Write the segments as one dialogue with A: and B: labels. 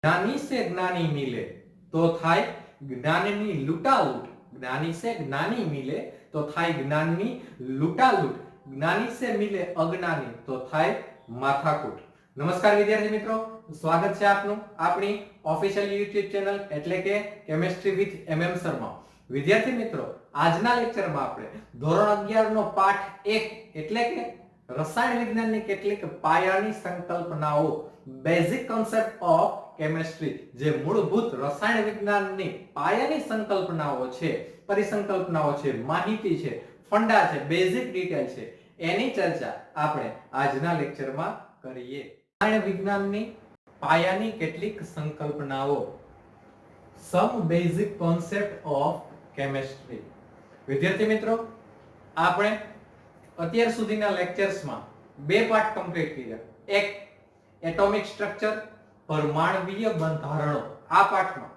A: જ્ઞાની સે જ્ઞાની મિલે તો થાય જ્ઞાનની લૂંટાલૂંટ. જ્ઞાની સે જ્ઞાની મિલે તો થાય જ્ઞાનની લૂંટાલૂંટ. જ્ઞાની સે મિલે અજ્ઞાની તો થાય માથાકૂટ. નમસ્કાર વિદ્યાર્થી મિત્રો, સ્વાગત છે આપનું આપણી ઓફિશિયલ યુટ્યુબ ચેનલ એટલે કે કેમિસ્ટ્રી વિથ MM શર્મા. વિદ્યાર્થી મિત્રો, આજના લેક્ચરમાં આપણે ધોરણ 11 નો પાઠ 1 એટલે કે રસાયણ વિજ્ઞાનની કેટલીક પાયાની સંકલ્પનાઓ, બેઝિક કોન્સેપ્ટ ઓફ કેમિસ્ટ્રી, જે મૂળભૂત રસાયણ વિજ્ઞાનની પાયાની સંકલ્પનાઓ છે, પરિસંકલ્પનાઓ છે, માહિતી છે, ફંડા છે, બેઝિક ડિટેલ છે, એની ચર્ચા આપણે આજના લેક્ચરમાં કરીએ. રસાયણ વિજ્ઞાનની પાયાની કેટલીક સંકલ્પનાઓ, સમ બેઝિક કોન્સેપ્ટ ઓફ કેમિસ્ટ્રી. વિદ્યાર્થી મિત્રો, આપણે અત્યાર સુધીના લેક્ચર્સમાં બે પાઠ કમ્પ્લીટ કર્યા. એક એટોમિક સ્ટ્રક્ચર, પરમાણુવીય બંધારણો. આ પાઠમાં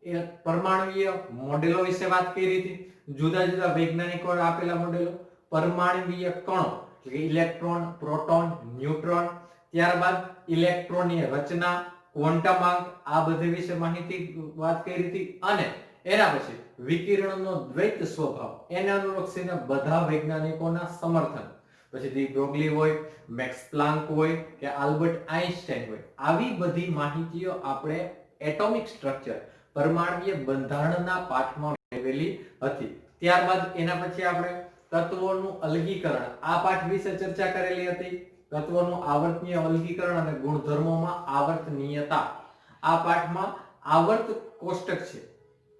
A: એ પરમાણુવીય મોડેલો વિશે વાત કરી હતી, જુદા જુદા વૈજ્ઞાનિકોએ આપેલા મોડેલો, પરમાણુવીય કણો એટલે ઇલેક્ટ્રોન, પ્રોટોન, ન્યુટ્રોન, ત્યારબાદ ઇલેક્ટ્રોનની રચના, ક્વોન્ટમ આંક, આ બધી વિશે માહિતી વાત કરી હતી. અને એના પછી વિકિરણનો દ્વૈત સ્વભાવ, એને અનુલક્ષીને બધા વૈજ્ઞાનિકોના સમર્થન, પછી ડી બ્રોગલી હોય, મેક્સ પ્લાન્ક હોય કે આલ્બર્ટ આઇન્સ્ટાઈન હોય, આવી બધી માહિતીઓ આપણે એટોમિક સ્ટ્રક્ચર, પરમાણુવીય બંધારણના પાઠમાં મેળવેલી હતી. ત્યારબાદ એના પછી આપણે તત્વોનું અલગીકરણ, આ પાઠ વિશે ચર્ચા કરેલી હતી. તત્વોનું આવર્તનીય અલગીકરણ અને ગુણધર્મોમાં આવર્તનીયતા, આ પાઠમાં આવર્ત કોષ્ટક છે,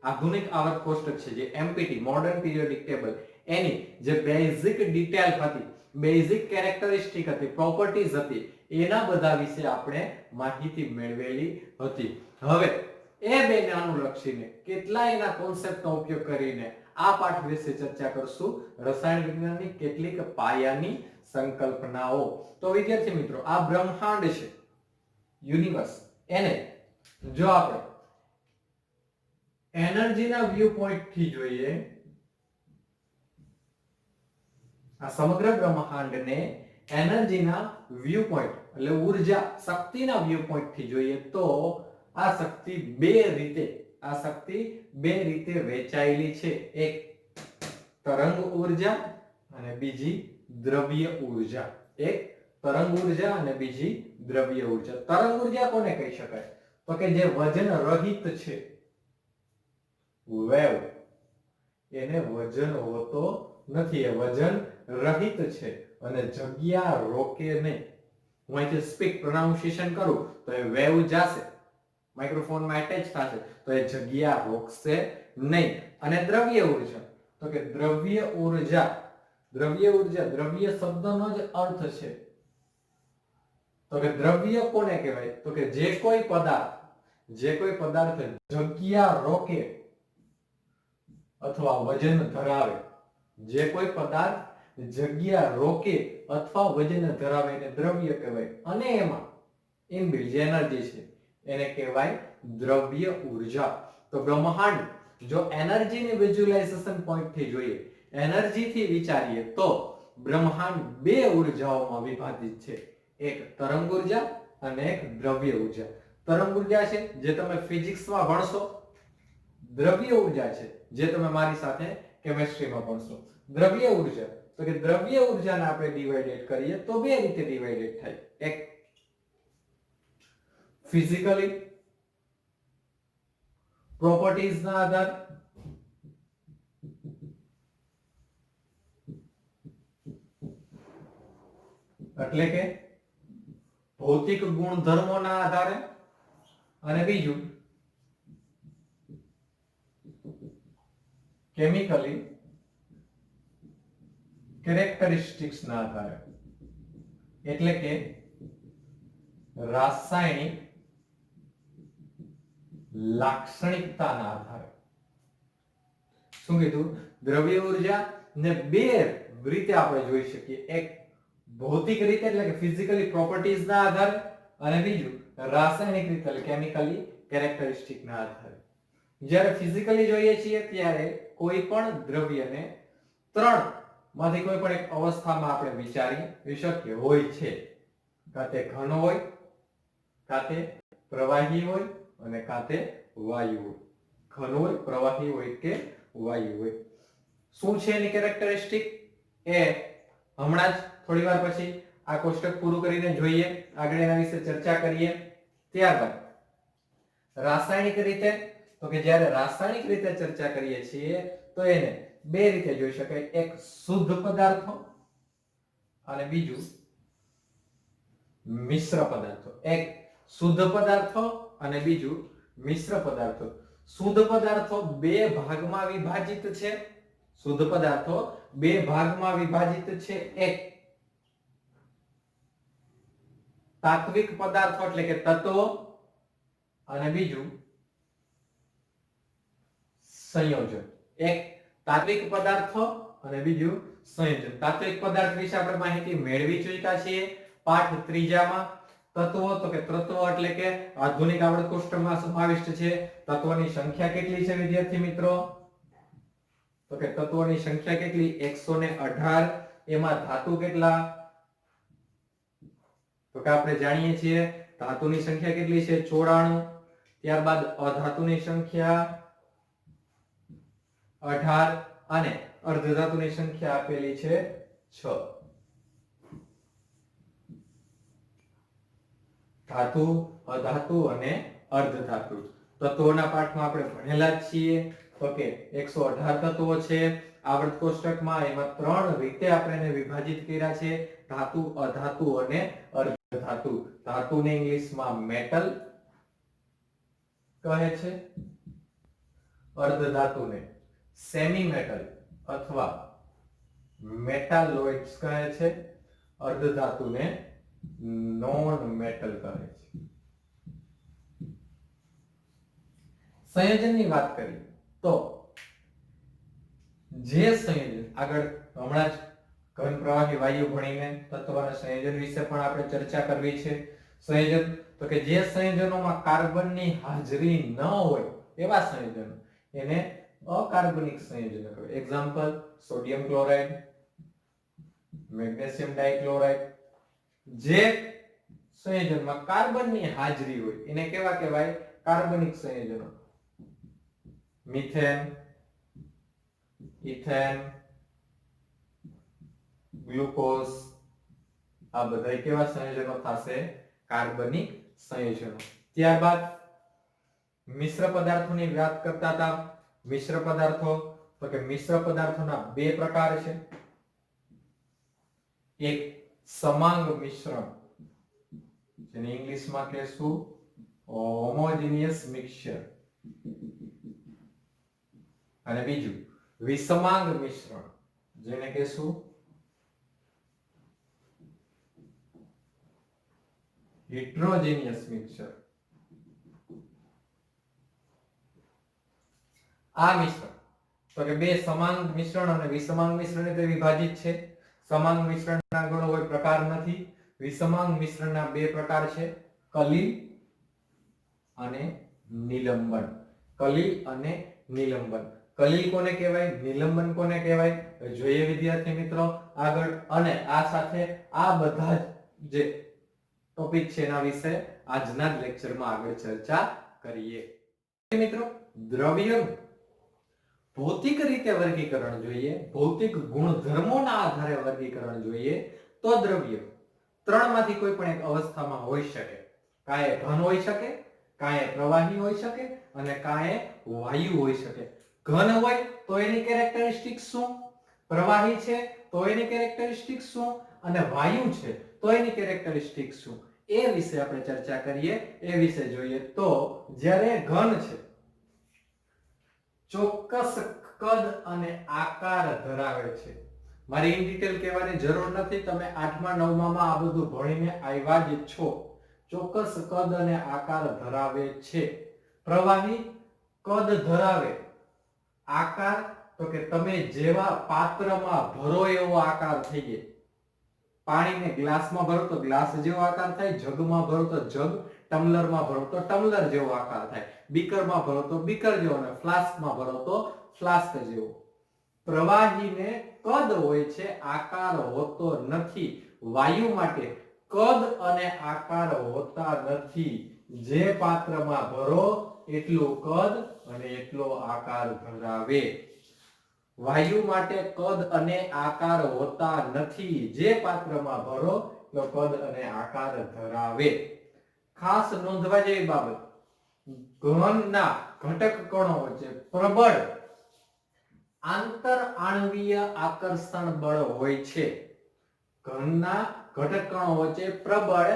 A: આધુનિક આવર્ત કોષ્ટક છે, જે MPT મોડર્ન પીરિયોડિક ટેબલ, એની જે બેઝિક ડિટેલ હતી, બેઝિક કેરેક્ટરિસ્ટિક હતી, પ્રોપર્ટીઝ હતી, એના બધા વિશે આપણે માહિતી મેળવેલી હતી. હવે એ બેને અનુલક્ષીને કેટલા એના કોન્સેપ્ટનો ઉપયોગ કરીને આ પાઠ વિશે ચર્ચા કરશું, રસાયણ વિજ્ઞાનની કેટલીક પાયાની સંકલ્પનાઓ. તો વિદ્યાર્થી મિત્રો, આ બ્રહ્માંડ છે, યુનિવર્સ, એને જો આપણે એનર્જીના વ્યૂ પોઈન્ટ થી જોઈએ, આ સમગ્ર બ્રહ્માંડને એનર્જીના વ્યૂ પોઈન્ટ એટલે ઊર્જા, શક્તિના વ્યૂ પોઈન્ટ થી જોઈએ તો આ શક્તિ બે રીતે વહેંચાયેલી છે. એક તરંગ ઊર્જા અને બીજી દ્રવ્ય ઊર્જા. એક તરંગ ઊર્જા અને બીજી દ્રવ્ય ઊર્જા. તરંગ ઊર્જા કોને કહી શકાય? તો કે જે વજન રહિત છે, વેવ, એને વજન હોતો નથી, એ વજન રહિત છે અને જગ્યા રોકે નહીં. હું અહીંથી સ્પીક પ્રોનાઉન્સિએશન કરું તો એ વેવ જાશે, માઇક્રોફોનમાં એટેચ થશે તો એ જગ્યા રોકશે નહીં. અને દ્રવ્ય ઊર્જા, તો કે દ્રવ્ય ઊર્જા, દ્રવ્ય શબ્દનો જ અર્થ છે. તો કે દ્રવ્ય કોને કહેવાય? તો કે જે કોઈ પદાર્થ જગ્યા રોકે અથવા વજન ધરાવે, જે કોઈ પદાર્થ જગ્યા રોકે અથવા વજન ધરાવે એને દ્રવ્ય કહેવાય. અને એમાં ઇનબિલ્ટ જે એનર્જી છે એને કહેવાય દ્રવ્ય ઊર્જા. તો બ્રહ્માંડ જો એનર્જીની વિઝ્યુલાઇઝેશન પોઈન્ટ થી જોઈએ, એનર્જી થી વિચારીએ તો બ્રહ્માંડ બે ઊર્જાઓમાં વિભાજિત છે. એક તરંગ ઊર્જા અને એક દ્રવ્ય ઊર્જા. તરંગ ઊર્જા છે જે તમે ફિઝિક્સમાં ભણશો, દ્રવ્ય ઊર્જા છે જે તમે મારી સાથે કેમિસ્ટ્રીમાં ભણશો. દ્રવ્ય ઊર્જા, તો કે દ્રવ્ય ઊર્જાને આપણે ડિવાઇડેડ કરીએ તો બે રીતે ડિવાઇડેડ થાય. એક ફિઝિકલી પ્રોપર્ટીઝના આધારે, એટલે કે ભૌતિક ગુણધર્મોના આધારે, અને બીજું કેમિકલી કેરેક્ટરિસ્ટિક્સ ના આધારે, એટલે કે રાસાયણિક લાક્ષણિકતાના આધારે. શું કીધું? દ્રવ્ય ઊર્જા ને બે રીતે આપણે જોઈ શકીએ. એક ભૌતિક રીતે એટલે કે ફિઝિકલી પ્રોપર્ટીઝના આધારે, અને બીજું રાસાયણિક રીતે એટલે કેમિકલી કેરેક્ટરિસ્ટિકના આધારે. જ્યારે ફિઝિકલી જોઈએ છીએ ત્યારે કોઈ પણ દ્રવ્યને ત્રણ માંથી કોઈ પણ એક અવસ્થામાં આપણે વિચારી શકીએ હોય છે. કાં તે ઘન હોય, કાતે પ્રવાહી હોય અને કાતે વાયુ હોય. ઘન હોય, પ્રવાહી હોય કે વાયુ હોય. શું છે એની કેરેક્ટરિસ્ટિક એ હમણાં જ થોડી વાર પછી આ કોષ્ટક પૂરું કરીને જોઈએ, આગળ એના વિશે ચર્ચા કરીએ. ત્યારબાદ રાસાયણિક રીતે, તો કે જ્યારે રાસાયણિક રીતે ચર્ચા કરીએ છીએ તો એને બે રીતે જોઈ શકાય. એક શુદ્ધ પદાર્થો અને બીજું મિશ્ર પદાર્થો. એક શુદ્ધ પદાર્થો અને બીજું મિશ્ર પદાર્થો. શુદ્ધ પદાર્થો બે ભાગમાં વિભાજિત છે. શુદ્ધ પદાર્થો બે ભાગમાં વિભાજિત છે. એક તાત્વિક પદાર્થો એટલે કે તત્વો અને બીજું સંયોજન. એક તાત્વિક પદાર્થો અને બીજું સંયોજન. તાત્વિક પદાર્થ વિશે આપણે માહિતી મેળવી ચૂક્યા છીએ પાઠ 3માં. તત્વો તો કે તત્વો એટલે કે આધુનિક આવૃત્તિ કોષ્ટકમાં સમાવિષ્ટ છે. તત્વોની સંખ્યા કેટલી છે વિદ્યાર્થી મિત્રો? તો કે તત્વોની સંખ્યા કેટલી? 118. એમાં ધાતુ કેટલા? તો કે આપણે જાણીએ છીએ ધાતુની સંખ્યા કેટલી છે? 94. ત્યારબાદ અધાતુની સંખ્યા 18 અને અર્ધધાતુની સંખ્યા આપેલી છે 6. ધાતુ, અધાતુ અને અર્ધધાતુ તત્વોના પાઠમાં આપણે ભણેલા જ છીએ. તો કે 118 તત્વો છે આવૃત્ત કોષ્ટકમાં. એમાં 3 રીતે આપણે એને વિભાજિત કર્યા છે: ધાતુ, અધાતુ અને અર્ધધાતુ. ધાતુને ઇંગ્લિશમાં મેટલ કહે છે, અર્ધધાતુને સેમી મેટલ અથવા મેટાલોઇડ્સ કહે છે, અર્ધધાતુને નોન મેટલ કહે છે. સંયોજનની વાત કરીએ તો જે સંયોજન આગળ હમણાં જ ઘન, પ્રવાહી, વાયુ ભણીને તત્વના સંયોજન વિશે પણ આપણે ચર્ચા કરવી છે. સંયોજન તો કે જે સંયોજનોમાં કાર્બનની હાજરી ન હોય એવા સંયોજનો એને અકાર્બનિક સંયોજનો કહેવાય. Example sodium chloride, magnesium dichloride. જે સંયોજનમાં કાર્બનની હાજરી હોય એને કેવા કહેવાય? કાર્બનિક સંયોજનો. મિથેન, ઇથેન, ગ્લુકોઝ, આ બધા કેવા સંયોજનો થશે? કાર્બનિક સંયોજનો. ત્યારબાદ મિશ્ર પદાર્થોની વાત કરતા હતા. મિશ્ર પદાર્થો તો કે મિશ્ર પદાર્થોના બે પ્રકાર છે. એક સમાંગ મિશ્રણ, જેને ઇંગ્લિશમાં કહેશું હોમોજીનિયસ મિક્સચર, અને બીજું વિષમાંગ મિશ્રણ, જેને કહેશું હિટ્રોજીનિયસ મિક્સચર. આ મિશ્રણ તો કે બે સમાંગ મિશ્રણ અને વિષમાંગ મિશ્રણ રીતે વિભાજિત છે. સમાંગ મિશ્રણના ગુણો કોઈ પ્રકાર નથી. વિષમાંગ મિશ્રણના બે પ્રકાર છે: કલીલ અને નિલંબન. કલીલ અને નિલંબન. કલીલ કોને કહેવાય? નિલંબન કોને કહેવાય? જોઈએ વિદ્યાર્થી મિત્રો આગળ. અને આ સાથે આ બધા જે ટોપિક છે એના વિશે આજના જ લેક્ચરમાં આગળ ચર્ચા કરીએ. મિત્રો દ્રવ્યનું ભૌતિક રીતે વર્ગીકરણ જોઈએ, ભૌતિક ગુણધર્મોના આધારે વર્ગીકરણ જોઈએ તો દ્રવ્ય ત્રણમાંથી કોઈ પણ એક અવસ્થામાં હોઈ શકે. કાં એ ઘન હોઈ શકે, કાં એ પ્રવાહી હોઈ શકે અને કાં એ વાયુ હોઈ શકે. ઘન હોય તો એની કેરેક્ટરિસ્ટિક શું? પ્રવાહી છે તો એની કેરેક્ટરિસ્ટિક શું? અને વાયુ છે તો એની કેરેક્ટરિસ્ટિક શું? એ વિશે આપણે ચર્ચા કરીએ. એ વિશે જોઈએ તો જ્યારે ઘન છે ચોક્કસ કદ અને આકાર ધરાવે છે. મારી ઇન ડિટેલ કહેવાની જરૂર નથી, તમે 8મા 9માં આ બધું ભણીને આવ્યા જ છો. ચોક્કસ કદ અને આકાર ધરાવે છે. પ્રવાહી કદ ધરાવે, આકાર તો કે તમે જેવા પાત્રમાં ભરો એવો આકાર થઈ જાય. પાણીને ગ્લાસમાં ભરો તો ગ્લાસ જેવો આકાર થાય, જગમાં ભરો તો જગ, ટમ્બલરમાં ભરો તો ટમ્બલર જેવો આકાર થાય, બીકરમાં ભરો તો બીકર જેવો અને ફ્લાસ્કમાં ભરો તો ફ્લાસ્ક જેવો. પ્રવાહીને કદ હોય છે, આકાર હોતો નથી. વાયુ માટે કદ અને આકાર હોતા નથી. જે પાત્રમાં ભરો એટલું કદ અને એટલો આકાર ધરાવે. વાયુ માટે કદ અને આકાર હોતા નથી. જે પાત્રમાં ભરો એટલો કદ અને આકાર ધરાવે. ખાસ નોંધવા જેવી બાબત, ઘનના ઘટક કણો વચ્ચે પ્રબળ આંતર આણ્વીય આકર્ષણ બળ હોય છે. ઘનના ઘટક કણો વચ્ચે પ્રબળ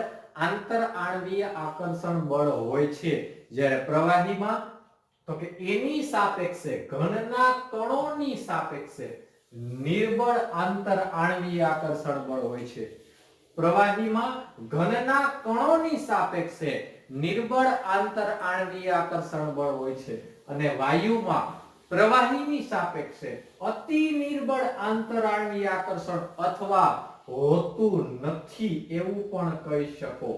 A: આંતર આણ્વીય આકર્ષણ બળ હોય છે. જ્યારે પ્રવાહીમાં તો કે એની સાપેક્ષે ઘનના કણોની સાપેક્ષે નિર્બળ આંતર આણ્વીય આકર્ષણ બળ હોય છે. પ્રવાહીમાં ઘનના કણોની સાપેક્ષે નિર્બળ આંતર આણ્વીય આકર્ષણ બળ હોય છે અને વાયુમાં પ્રવાહીની સાપેક્ષે અતિ નિર્બળ આંતર આણ્વીય આકર્ષણ અથવા હોતું નથી એવું પણ કહી શકો.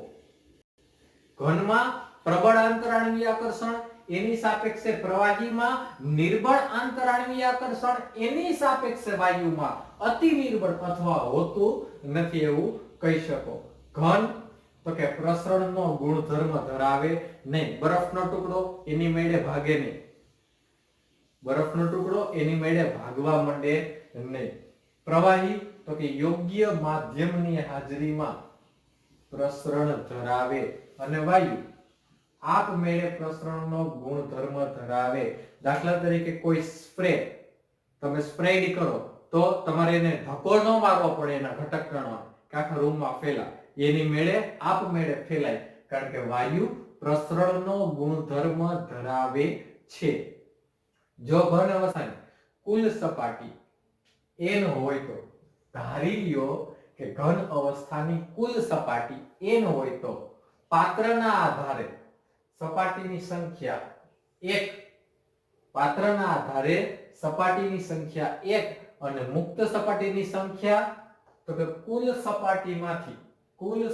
A: ઘનમાં પ્રબળ આંતર આણ્વીય આકર્ષણ, એની સાપેક્ષે પ્રવાહીમાં નિર્બળ આંતર આણ્વીય આકર્ષણ, એની સાપેક્ષે વાયુમાં અતિ નિર્બળ અથવા હોતું નથી એવું કહી શકો. ઘન તો કે પ્રસરણનો ગુણધર્મ ધરાવે નહીં. બરફનો ટુકડો એની મેળે ભાગે નહીં. બરફનો ટુકડો એની મેળે ભાગવા માંડે નહીં. પ્રવાહી તો કે યોગ્ય માધ્યમની હાજરીમાં પ્રસરણ ધરાવે અને વાયુ આપમેળે પ્રસરણનો ગુણધર્મ ધરાવે. દાખલા તરીકે કોઈ સ્પ્રે તમે સ્પ્રેડ કરો તો તમારે એને ધક્કો ન મારવો પડે એના ઘટક કણો આખા રૂમમાં ફેલાય. એની મેળે આપમેળે ફેલાય કારણ કે વાયુ પ્રસરણનો ગુણધર્મ ધરાવે છે. જો ઘન અવસ્થાની કુલ સપાટી n હોય તો ધારી લ્યો કે ઘન અવસ્થાની કુલ સપાટી n હોય તો પાત્રના આધારે સપાટીની સંખ્યા 1, પાત્રના આધારે સપાટીની સંખ્યા 1 અને મુક્ત સપાટીની સંખ્યા તો કે કુલ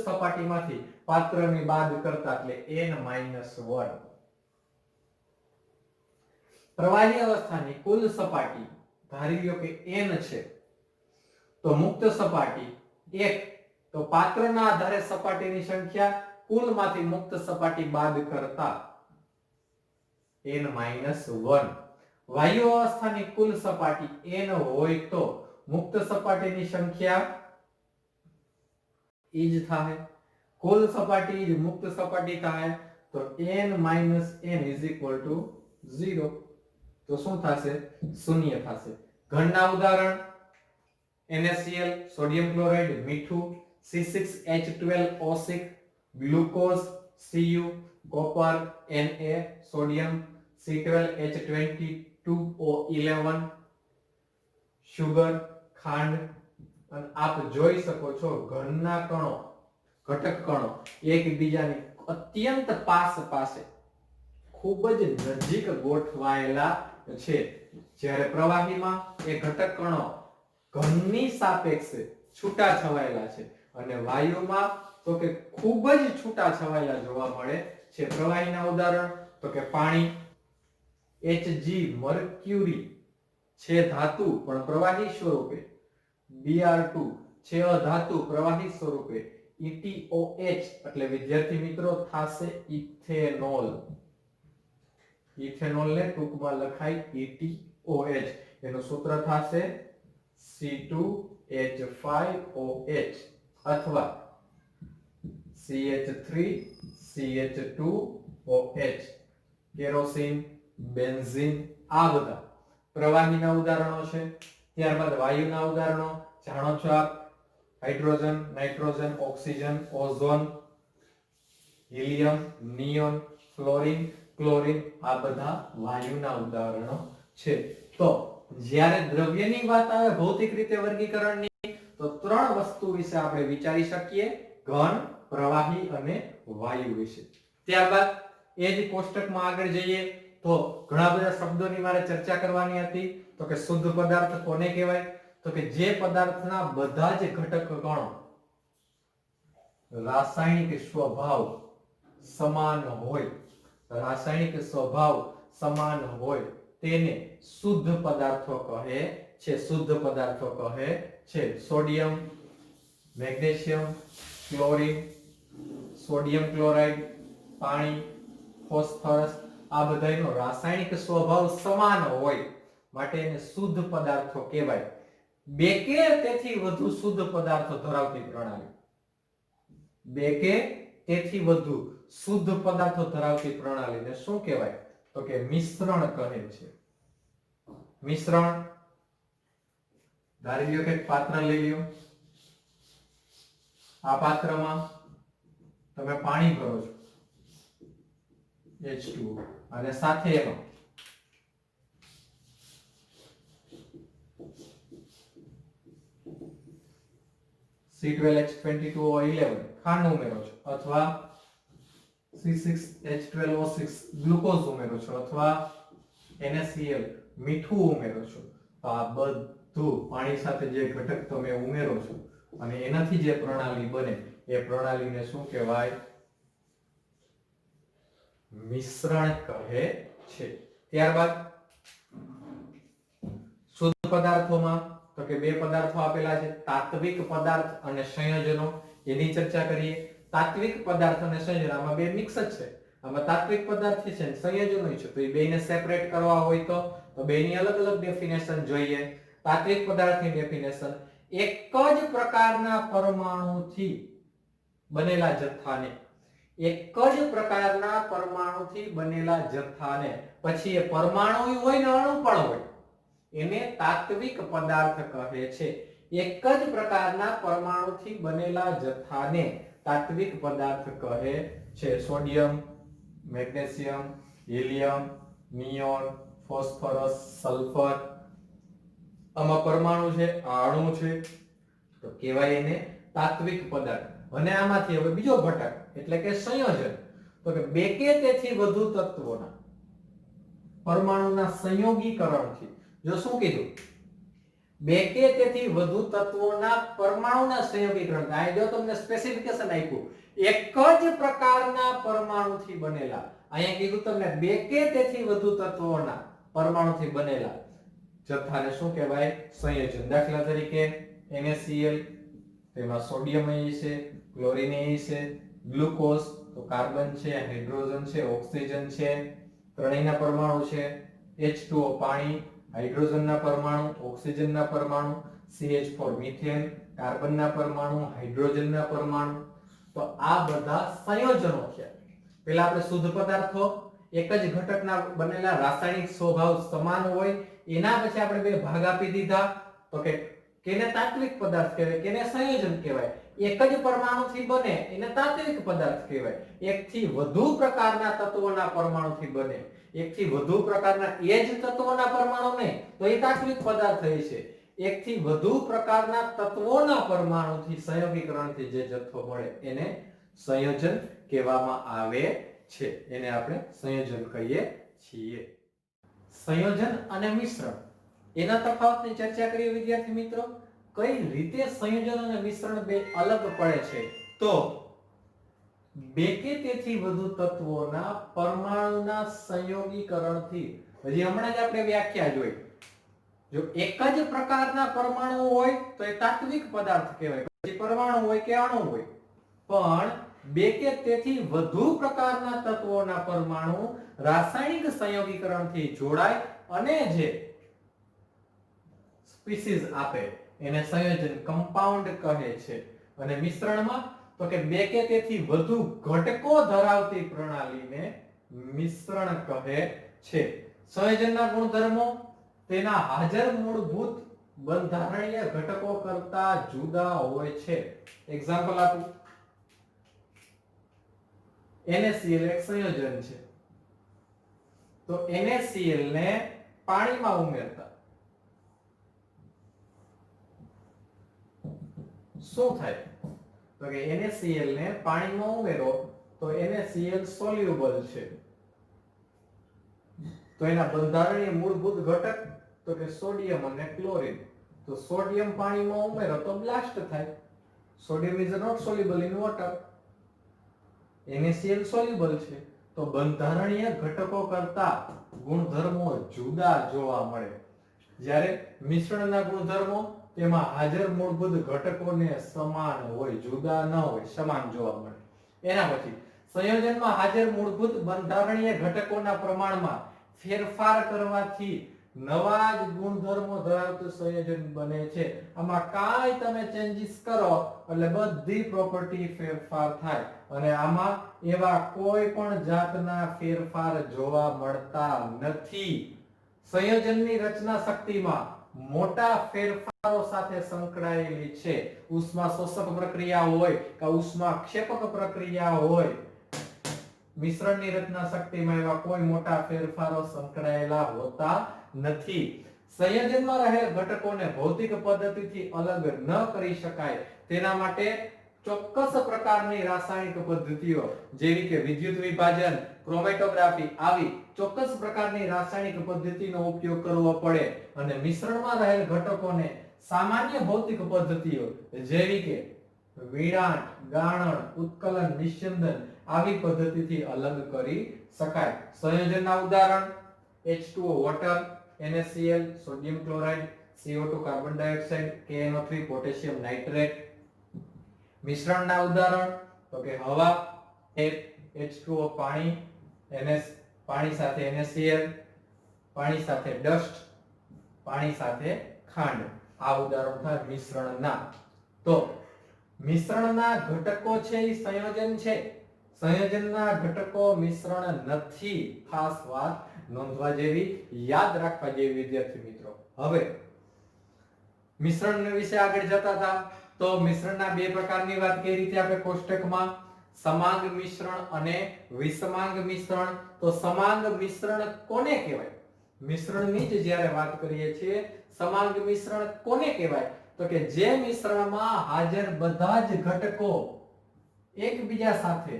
A: સપાટીમાંથી પાત્રની બાદ કરતા એટલે n-1. પ્રવાહી અવસ્થાની કુલ સપાટી ધારી લ્યો કે n છે તો મુક્ત સપાટી 1 તો પાત્રના આધારે સપાટીની સંખ્યા કુલમાંથી મુક્ત સપાટી બાદ કરતા n-1. વાયુ અવસ્થાની કુલ સપાટી n હોય તો મુક્ત સપાટીની સંખ્યા ઈ જ થાય. કુલ સપાટી જ મુક્ત સપાટી થાય તો n-n = 0. તો શું થશે? શૂન્ય થશે. ઘનના ઉદાહરણ NaCl, સોડિયમ ક્લોરાઇડ, મીઠું, C6H12O6, glucose, Cu, copper, Na, sodium, C12H22O11, sugar, ખાંડ. અને આપ જોઈ શકો છો ઘનના કણો, ઘટક કણો એકબીજાની અત્યંત પાસે ખૂબ જ નજીક ગોઠવાયેલા છે. જ્યારે પ્રવાહીમાં એ ઘટક કણો ઘનની સાપેક્ષે છૂટા છવાયેલા છે અને વાયુમાં તો કે ખૂબ જ છૂટા છવાયેલા જોવા મળે છે. પ્રવાહીના ઉદાહરણ તો કે પાણી, Hg મર્ક્યુરી છે ધાતુ પણ પ્રવાહી સ્વરૂપે, Br2 છે અધાતુ પ્રવાહી સ્વરૂપે, EtOH એટલે વિદ્યાર્થી મિત્રો થાશે ઇથેનોલ. ઇથેનોલ ને ટૂંકમાં લખાય EtOH. એનું સૂત્ર થાશે C2H5OH અથવા CH3CH2OH. કેરોસીન, બેન્ઝીન આ બધા પ્રવાહીના ઉદાહરણો છે. ત્યારબાદ વાયુના ઉદાહરણો જાણો છો આપ: hydrogen, nitrogen, oxygen, ozone, helium, neon, fluorine, chlorine આ બધા વાયુના ઉદાહરણો છે. તો જ્યારે દ્રવ્યની વાત આવે ભૌતિક રીતે વર્ગીકરણની તો ત્રણ વસ્તુ વિશે આપણે વિચારી શકીએ: ઘન, પ્રવાહી અને વાયુ વિશે. ત્યારબાદ એ જ કોષ્ટકમાં આગળ જઈએ તો ઘણા બધા શબ્દોની મારે ચર્ચા કરવાની હતી. તો કે શુદ્ધ પદાર્થ કોને કહેવાય? તો કે જે પદાર્થના બધા જ ઘટક કણો રાસાયણિક સ્વભાવ સમાન હોય, રાસાયણિક સ્વભાવ સમાન હોય તેને શુદ્ધ પદાર્થો કહે છે. શુદ્ધ પદાર્થો કહે છે. Sodium, magnesium, chlorine, sodium chloride, પાણી, ફોસ્ફરસ આ બધાયનો રાસાયણિક સ્વભાવ સમાન હોય માટે એને શુદ્ધ પદાર્થો કહેવાય. બે કે તેથી વધુ શુદ્ધ પદાર્થો ધરાવતી પ્રણાલી. બે કે તેથી વધુ શુદ્ધ પદાર્થો ધરાવતી પ્રણાલીને શું કહેવાય? તો કે મિશ્રણ કહે છે. મિશ્રણ ધારી લ્યો કે પાત્ર લઈ લ્યો. આ પાત્રમાં તમે પાણી ભરો છો H2O અને સાથે એમાં C12H22O11 ખાંડ ઉમેરો છો અથવા C6H12O6 ગ્લુકોઝ ઉમેરો છો અથવા NaCl મીઠું ઉમેરો છો. તો આ બધું પાણી સાથે જે ઘટક તમે ઉમેરો છો અને એનાથી જે પ્રણાલી બને એ પ્રણાલીને શું કહેવાય? મિશ્રણ કહે છે. ત્યારબાદ શુદ્ધ પદાર્થોમાં તો કે બે પદાર્થો આપેલા છે, તાત્વિક પદાર્થ અને સંયોજનો. એની ચર્ચા કરીએ. તાત્વિક પદાર્થ અને સંયોજન આમાં બે મિક્સ જ છે. આમાં તાત્વિક પદાર્થ છે અને સંયોજનો છે. તો એ બેને સેપરેટ કરવા હોય તો બેની અલગ અલગ ડેફિનેશન જોઈએ. તાત્વિક પદાર્થની ડેફિનેશન એક જ પ્રકારના પરમાણુથી બનેલા જથ્થાને પછી એ પરમાણુ હોય ને અણુ પણ હોય એને તાત્વિક પદાર્થ કહે છે. એક જ પ્રકારના પરમાણુથી બનેલા જથ્થાને તાત્વિક પદાર્થ કહે છે. Sodium, magnesium, helium, neon, phosphorus, sulphur આમાં પરમાણુ છે, આ અણુ છે તો કહેવાય એને તાત્વિક પદાર્થ. અને આમાંથી હવે બીજો ઘટક એટલે કે સંયોજન. તો કે બે કે તેથી વધુ તત્વોના પરમાણુના સંયોગીકરણથી. જો શું કીધું? બે કે તેથી વધુ તત્વોના પરમાણુના સંયોગીકરણ. આ જો તમને સ્પેસિફિકેશન આપ્યું એક જ પ્રકારના પરમાણુથી બનેલા. અહીંયા કીધું તમને બે કે તેથી વધુ તત્વોના પરમાણુથી બનેલા જથ્થાને શું કહેવાય? સંયોજન. દાખલા તરીકે NaCl તેમાં સોડિયમ છે, ક્લોરીન છે, ગ્લુકોઝ તો કાર્બન છે, હાઇડ્રોજન છે, ઓક્સિજન છે, ત્રણેયના પરમાણુ છે. H2O પાણી, હાઇડ્રોજનના પરમાણુ, ઓક્સિજનના પરમાણુ, CH4 મિથેન, કાર્બનના પરમાણુ, હાઇડ્રોજનના પરમાણુ. તો આ બધા સંયોજનો છે. પહેલા આપણે શુદ્ધ પદાર્થો એક જ ઘટકના બનેલા રાસાયણિક સ્વભાવ સમાન હોય એના પછી આપણે બે ભાગ આપી દીધા. તો કે કેને તાત્વિક પદાર્થ કહેવાય, કેને સંયોજન કહેવાય. એક જ પરમાણુથી બને એને તાત્વિક પદાર્થ કહેવાય. એકથી વધુ પ્રકારના તત્વોના પરમાણુથી બને, એકથી વધુ પ્રકારના એ જ તત્વોના પરમાણુ નહીં તો એ તાત્વિક પદાર્થ થાય છે. એકથી વધુ પ્રકારના તત્વોના પરમાણુથી સંયોગીકરણથી જે જથ્થો મળે એને સંયોજન કહેવામાં આવે છે. એને આપણે સંયોજન કહીએ છીએ. સંયોજન અને મિશ્રણ એના તફાવતની ચર્ચા કરીએ વિદ્યાર્થી મિત્રો. કઈ રીતે સંયોજન અને મિશ્રણ બે અલગ પડે છે? તો બે કે તેથી વધુ તત્વોના પરમાણુના સંયોગીકરણથી, હજી હમણાં જ આપણે વ્યાખ્યા જોઈ, જો એક જ પ્રકારના પરમાણુ હોય તો એ તાત્વિક પદાર્થ કહેવાય. પછી પરમાણુ હોય કે અણુ હોય, પણ બે કે તેથી વધુ પ્રકારના તત્વોના પરમાણુ રાસાયણિક સંયોગીકરણથી જોડાય અને જે સ્પીસીઝ આપે એને સંયોજન કમ્પાઉન્ડ કહે છે. અને મિશ્રણમાં તો કે બે કે તેથી વધુ ઘટકો ધરાવતી પ્રણાલીને મિશ્રણ કહે છે. સંયોજનના ગુણધર્મો તેના હાજર મૂળભૂત બંધારણીય ઘટકો કરતા જુદા હોય છે. એક્ઝામ્પલ આપું. NaCl એક સંયોજન છે. તો NaCl ને પાણીમાં ઉમેરતા શું થાય? તો કે NaCl ને પાણીમાં ઉમેરો તો NaCl સોલ્યુબલ છે. તો એના બંધારણીય મૂળભૂત ઘટક તો કે સોડિયમ અને ક્લોરીન. તો સોડિયમ પાણીમાં ઉમેરો તો બ્લાસ્ટ થાય. Sodium is not soluble in water. NaCl soluble છે. તો બંધારણીય ઘટકો કરતા ગુણધર્મો જુદા જોવા મળે. જ્યારે મિશ્રણના ગુણધર્મો તેમાં હાજર મૂળભૂત ઘટકોને સમાન હોય, જુદા ન હોય, સમાન જોવા મળે. એના પછી સંયોજનમાં હાજર મૂળભૂત બંધારણીય ઘટકોના પ્રમાણમાં ફેરફાર કરવાથી નવા જ ગુણધર્મો ધરાવતું સંયોજન બને છે. આમાં કાંઈ તમે ચેન્જીસ કરો એટલે બધી પ્રોપર્ટી ફેરફાર થાય અને આમાં એવા કોઈ પણ જાતના ફેરફાર જોવા મળતા નથી. સંયોજનની રચના શક્તિમાં મોટા ફેરફારો સાથે સંકળાયેલી છે. ઉષ્મા શોષક પ્રક્રિયા હોય કે ઉષ્મા ક્ષેપક પ્રક્રિયા હોય, મિશ્રણની રચના શક્તિમાં એવા કોઈ મોટા ફેરફારો સંકળાયેલા હોતા નથી. સંયોજનમાં રહેલ ઘટકોને ભૌતિક પદ્ધતિથી અલગ ન કરી શકાય તેના માટે ચોક્કસ પ્રકારની રાસાયણિક પદ્ધતિઓ જેવી કે વિદ્યુત વિભાજન, ક્રોમેટોગ્રાફી આવી ચોક્કસ પ્રકારની રાસાયણિક પદ્ધતિનો ઉપયોગ કરવો પડે અને મિશ્રણમાં રહેલ ઘટકોને સામાન્ય ભૌતિક પદ્ધતિઓ જેવી કે વિડાંટ, ગાણણ, ઉત્કલન, નિસ્યંદન આવી પદ્ધતિથી અલગ કરી શકાય. સંયોજનના ઉદાહરણ H2O water, NaCl sodium chloride, CO2 carbon dioxide, KNO3 potassium nitrate. મિશ્રણના ઉદાહરણ તો કે હવા, H2O પાણી, NS પાણી સાથે NaCl, પાણી સાથે ડસ્ટ, પાણી સાથે ખાંડ. આ ઉદાહરણ થાય મિશ્રણના. તો મિશ્રણના ઘટકો છે એ સંયોજન છે, સંયોજનના ઘટકો મિશ્રણ નથી. ખાસ વાત નોંધવા જેવી, યાદ રાખવા જેવી વિદ્યાર્થી મિત્રો. હવે મિશ્રણ વિશે આગળ જતા હતા તો મિશ્રણના બે પ્રકારની વાત કરી રીતે આપણે કોષ્ટકમાં સમાંગ મિશ્રણ અને વિષમાંગ મિશ્રણ. તો સમાંગ મિશ્રણ કોને કહેવાય? મિશ્રણની જ જ્યારે વાત કરીએ છીએ સમાંગ મિશ્રણ કોને કહેવાય? તો કે જે મિશ્રણમાં હાજર બધા જ ઘટકો એકબીજા સાથે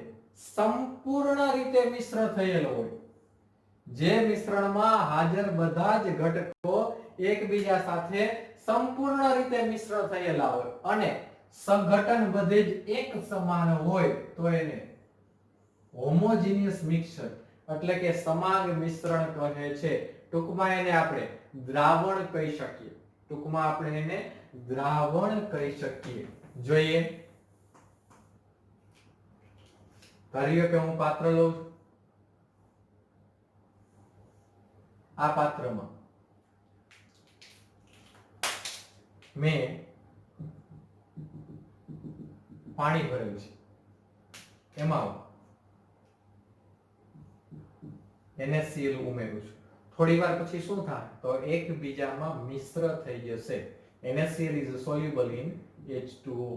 A: સંપૂર્ણ રીતે મિશ્ર થયેલ હોય. જે મિશ્રણમાં હાજર બધા જ ઘટકો એકબીજા સાથે સંપૂર્ણ રીતે મિશ્ર થયેલા હોય અને સંઘટન બધે જ એક સમાન હોય તો એને હોમોજીનિયસ મિક્સર એટલે કે સમાંગ મિશ્રણ કહે છે. ટૂંકમાં એને આપણે દ્રાવણ કહી શકીએ. ટૂંકમાં આપણે એને દ્રાવણ કહી શકીએ. જોઈએ, ધારીએ કે હું પાત્ર લઉં છું. આ પાત્રમાં મેં પાણી ભરેલું છે, એમાં NaCl ઉમેરું છું. થોડી વાર પછી શું થાય તો એકબીજામાં મિશ્ર થઈ જશે. NaCl is soluble in H2O.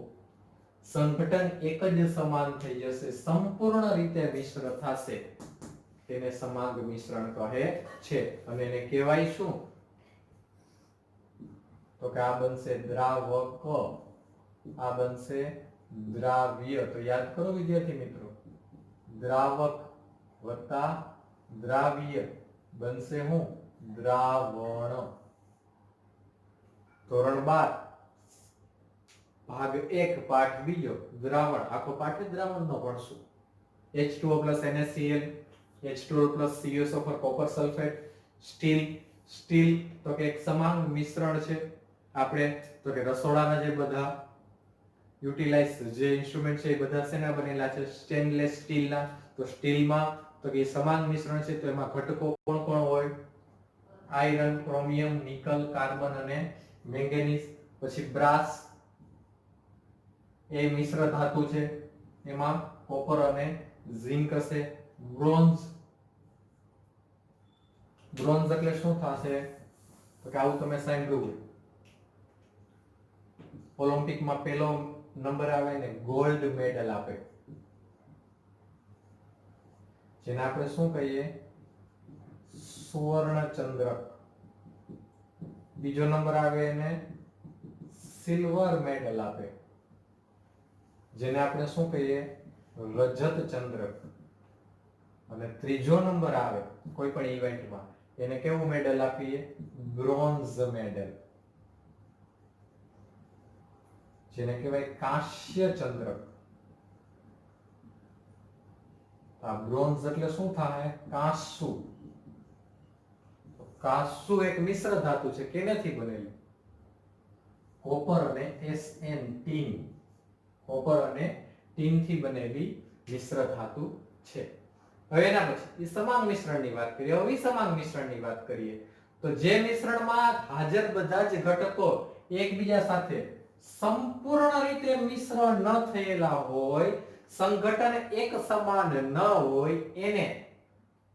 A: સંઘટન એક જ સમાન થઈ જશે, સંપૂર્ણ રીતે મિશ્ર થશે. તેને સમાંગ મિશ્રણ કહે છે અને એને કહેવાય શું તો કે આ બનશે દ્રાવક, આ બનશે દ્રાવ્ય. તો યાદ કરો વિદ્યાર્થી મિત્રો, દ્રાવક વત્તા દ્રાવ્ય બનશે હું દ્રાવણ. ધોરણ 12 ભાગ 1 પાઠ બીજો દ્રાવણ. આખો પાઠ જ દ્રાવણનો ભણશું. H2O NaCl, H2O CuSO for copper sulfate, steel તો કે એક સમાંગ મિશ્રણ છે. આપણે તો કે રસોડાના જે બધા યુટિલાઇઝ જે ઇન્સ્ટ્રુમેન્ટ છે એ બધા શેના બનેલા છે? સ્ટેનલેસ સ્ટીલના. તો સ્ટીલમાં તો કે સમાંગ મિશ્રણ છે તો એમાં ઘટકો કોણ કોણ હોય? આયરન, ક્રોમિયમ, નિકલ, કાર્બન અને મેંગેનીઝ. પછી બ્રાસ એ મિશ્ર ધાતુ છે, એમાં કોપર અને ઝિંક હશે. બ્રોન્ઝ એટલે શું થશે તો કે આવું તમે સાંભળ્યું ઓલિમ્પિકમાં પહેલો નંબર આવે ને ગોલ્ડ મેડલ આપે, જેને આપણે શું કહીએ? સુવર્ણ ચંદ્રક. બીજો નંબર આવે એને સિલ્વર મેડલ આપે, જેને આપણે શું કહીએ? રજત ચંદ્રક. અને ત્રીજો નંબર આવે કોઈ પણ ઇવેન્ટમાં એને કેવું મેડલ આપીએ? બ્રોન્ઝ મેડલ, જેને કહેવાય કાંસ્ય ચંદ્રક. આ બ્રોન્ઝ એટલે શું થાય? કાંસુ. કાંસુ એક મિશ્ર ધાતુ છે. કેનેથી બનેલી? કોપર અને SN ટીન, કોપર અને ટીન થી બનેલી મિશ્ર ધાતુ છે. હવે એના પછી સમાંગ મિશ્રણની વાત કરીએ. હવે સમાંગ મિશ્રણની વાત કરીએ તો જે મિશ્રણમાં હાજર બધા જ ઘટકો એકબીજા સાથે સંપૂર્ણ રીતે મિશ્ર ન થયેલા હોય, સંઘટન એક સમાન ન હોય, એને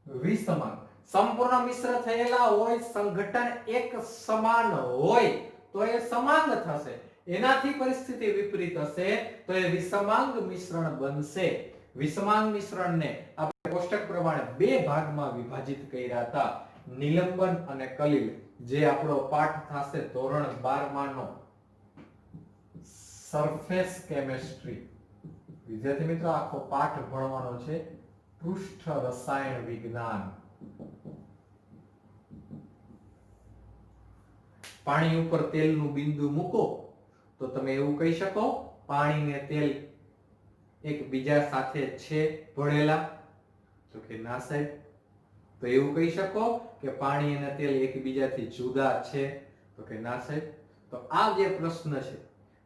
A: વિસમાંગ. સંપૂર્ણ મિશ્ર થયેલા હોય, સંઘટન એક સમાન હોય તો એ સમાંગ થશે. એનાથી પરિસ્થિતિ વિપરીત હશે તો એ વિષમાંગ મિશ્રણ બનશે. વિષમાંગ મિશ્રણને આપણે કોષ્ટક પ્રમાણે બે ભાગમાં વિભાજિત કર્યા હતા, નિલંબન અને કલિલ. જે આપણો પાઠ થશે ધોરણ 12 માંનો સરફેસ કેમેસ્ટ્રી. વિદ્યાર્થી મિત્રો આખો પાઠ ભણવાનો છે પૃષ્ઠ રસાયણ વિજ્ઞાન. પાણી ઉપર તેલનું બિંદુ મૂકો તો તમે એવું કહી શકો પાણી ને તેલ એકબીજા સાથે છે ભળેલા? તો કે ના સાહેબ. તો એવું કહી શકો કે પાણી અને તેલ એકબીજાથી જુદા છે? તો કે ના સાહેબ. તો આ જે પ્રશ્ન છે,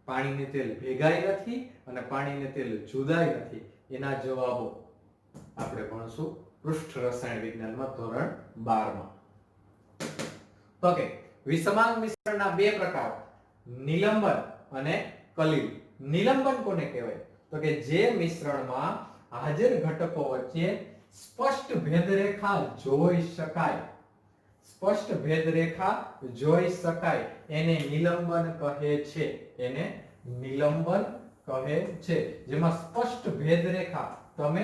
A: પાણી ને તેલ ભેગાય નથી અને પાણી ને તેલ જુદાય નથી, એના જવાબો આપણે ભણશું પૃષ્ઠ રસાયણ વિજ્ઞાનમાં ધોરણ 12 માં. તો કે વિષમાંગ મિશ્રણના બે પ્રકાર, નિલંબન અને કલિલ. નિલંબન કોને કહેવાય? તો કે જે મિશ્રણમાં હાજર ઘટકો વચ્ચે સ્પષ્ટ ભેદરેખા જોઈ શકાય, સ્પષ્ટ ભેદરેખા જોઈ શકાય એને નિલંબન કહે છે. એને નિલંબન કહે છે, જેમાં સ્પષ્ટ ભેદરેખા તમે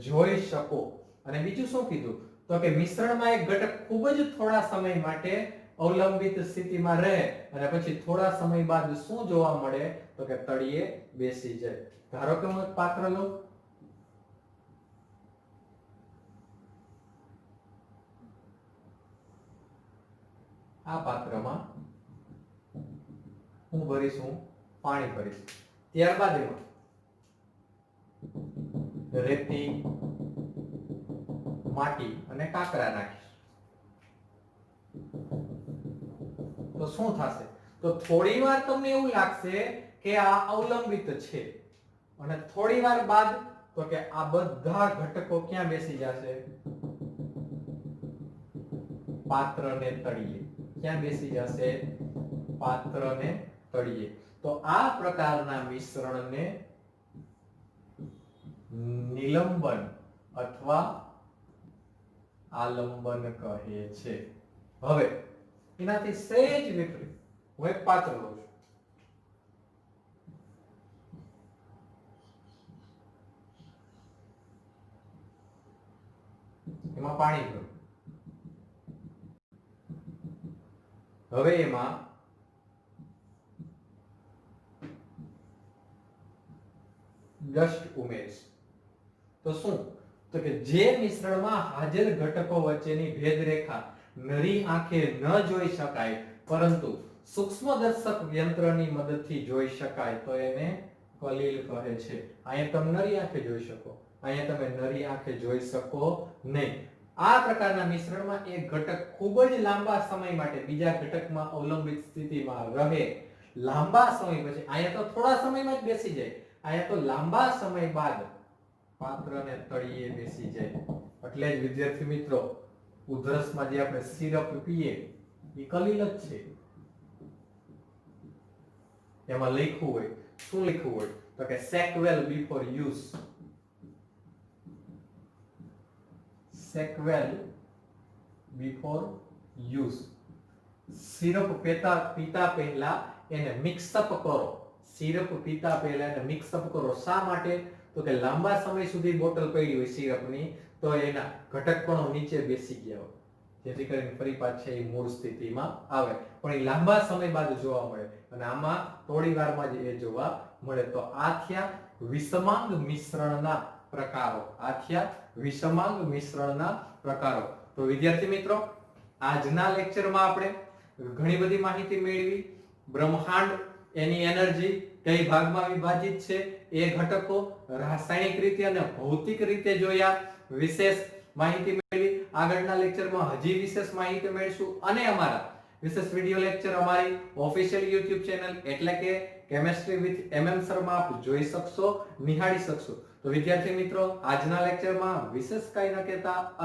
A: જોઈ શકો. અને બીજું શું કીધું? તો કે મિશ્રણમાં એક ઘટક ખૂબ જ થોડા સમય માટે અવલંબિત સ્થિતિમાં રહે અને પછી થોડા સમય બાદ શું જોવા મળે? તો કે તળિયે બેસી જાય. ધારો કે હું એક પાત્ર લઉં, આ પાત્રમાં હું ભરીશ, હું પાણી ભરીશ. ત્યારબાદ એમાં રેતી, માટી અને કાકરા નાખીશ. તો શું થશે? તો થોડી વાર તમને એવું લાગશે કે આ અવલંબિત છે અને થોડી વાર બાદ તો કે આ બધા ઘટકો ક્યાં બેસી જશે? પાત્રને તળિયે. ક્યાં બેસી જશે? પાત્રને તળિયે. તો આ પ્રકારના મિશ્રણને નિલંબન અથવા આલંબન કહે છે. હવે એનાથી સહેજ વિપરીત હું એક પાત્ર લઉં છું, એમાં પાણી ભરું. હવે એમાં ડસ્ટ ઉમેરીશ. તો શું? તો કે જે મિશ્રણમાં હાજર ઘટકો વચ્ચેની ભેદરેખા નરી આંખે ન જોઈ શકાય પરંતુ સૂક્ષ્મદર્શક યંત્રની મદદથી જોઈ શકાય તો એને કલીલ કહે છે. અહીંયા તમે નરી આંખે જોઈ શકો, અહીંયા તમે નરી આંખે જોઈ શકો નહીં. આ પ્રકારના મિશ્રણમાં એક ઘટક ખૂબ જ લાંબા સમય માટે બીજા ઘટકમાં અવલંબિત સ્થિતિમાં રહે. લાંબા સમય પછી, અહીંયા તો થોડા સમયમાં જ બેસી જાય, અહીંયા તો લાંબા સમય બાદ પાત્રને તળિયે બેસી જાય. એટલે જ વિદ્યાર્થી મિત્રો ઉધરસમાં જે આપણે સિરપ પીએ એ કલીલ જ છે. એમાં લખ્યું હોય, શું લખ્યું હોય? તો કે શેક વેલ બિફોર યુઝ. શેક વેલ બિફોર યુઝ. સિરપ પીતા પહેલા એને મિક્સઅપ કરો. સિરપ પીતા પહેલા એને મિક્સઅપ કરો. શા માટે? તો કે લાંબા સમય સુધી બોટલ પડી હોય સિરપની તો એના ઘટકકણો નીચે બેસી ગયા હોય, જેથી કરીને ફરી પાછા એ મૂળ સ્થિતિમાં આવે. પણ એ લાંબા સમય બાદ જોવા મળે અને આમાં થોડી વારમાં જ એ જોવા મળે. તો આ થયા વિષમાંગ મિશ્રણના પ્રકારો. આ થયા વિષમાંગ મિશ્રણના પ્રકારો. તો વિદ્યાર્થી મિત્રો આજના લેક્ચરમાં આપણે ઘણી બધી માહિતી મેળવી. બ્રહ્માંડ, એની એનર્જી કઈ ભાગમાં વિભાજિત છે, એ ઘટકો રાસાયણિક રીતે અને ભૌતિક રીતે જોયા, વિશેષ માહિતી મેળવી. આગળના લેક્ચરમાં હજી વિશેષ માહિતી મેળવીશું અને અમારા વિશેષ વિડિયો લેક્ચર અમારી ઓફિશિયલ YouTube ચેનલ એટલે કે કેમેસ્ટ્રી વિથ શર્મા આપ જોઈ શકશો, નિહાળી શકશો. તો વિદ્યાર્થી મિત્રો, આજના લેક્ચરમાં વિશેષ કંઈ ન કહેતા